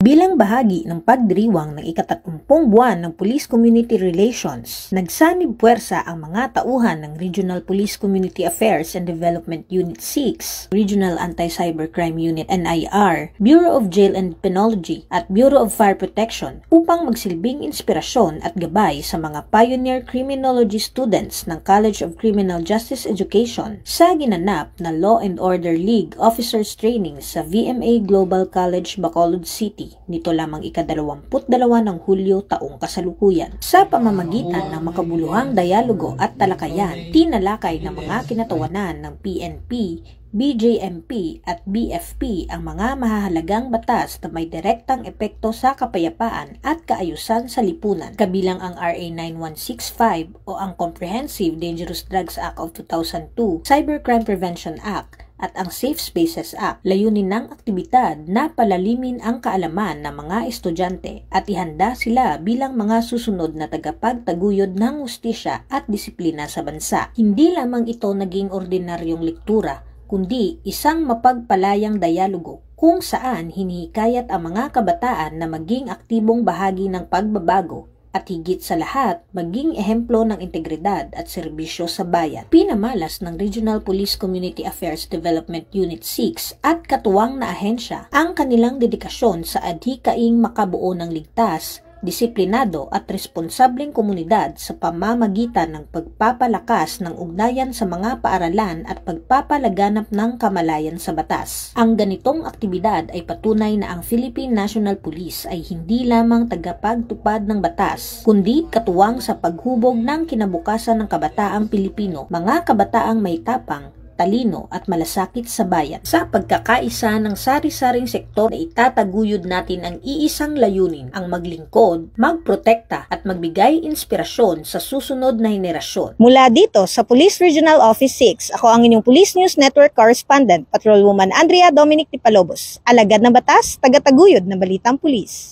Bilang bahagi ng pagdiriwang ng ika-30 buwan ng Police Community Relations, nagsanib puwersa ang mga tauhan ng Regional Police Community Affairs and Development Unit 6, Regional Anti-Cybercrime Unit NIR, Bureau of Jail and Penology at Bureau of Fire Protection upang magsilbing inspirasyon at gabay sa mga pioneer criminology students ng College of Criminal Justice Education sa ginanap na Law and Order League Officers Training sa VMA Global College, Bacolod City nito lamang ika-22 ng Hulyo taong kasalukuyan. Sa pamamagitan ng makabuluhang dialogo at talakayan, tinalakay ng mga kinatawanan ng PNP, BJMP at BFP ang mga mahahalagang batas na may direktang epekto sa kapayapaan at kaayusan sa lipunan, kabilang ang RA 9165 o ang Comprehensive Dangerous Drugs Act of 2002, Cybercrime Prevention Act, at ang Safe Spaces Act. Layunin ng aktibidad na palalimin ang kaalaman ng mga estudyante at ihanda sila bilang mga susunod na tagapagtaguyod ng hustisya at disiplina sa bansa. Hindi lamang ito naging ordinaryong lektura, kundi isang mapagpalayang dialogo kung saan hinihikayat ang mga kabataan na maging aktibong bahagi ng pagbabago at higit sa lahat, maging ehemplo ng integridad at serbisyo sa bayan. Pinamalas ng Regional Police Community Affairs Development Unit 6 at katuwang na ahensya ang kanilang dedikasyon sa adhikaing makabuo ng ligtas, disiplinado at responsableng komunidad sa pamamagitan ng pagpapalakas ng ugnayan sa mga paaralan at pagpapalaganap ng kamalayan sa batas. Ang ganitong aktibidad ay patunay na ang Philippine National Police ay hindi lamang tagapagtupad ng batas, kundi katuwang sa paghubog ng kinabukasan ng kabataang Pilipino, mga kabataang may tapang, talino at malasakit sa bayan. Sa pagkakaisa ng sari-saring sektor na itataguyod natin ang iisang layunin, ang maglingkod, magprotekta at magbigay inspirasyon sa susunod na henerasyon. Mula dito sa Police Regional Office 6, ako ang inyong Police News Network Correspondent, Patrolwoman Andrea Dominic Tipalobos. Alagad ng batas, tagataguyod ng balitang pulis.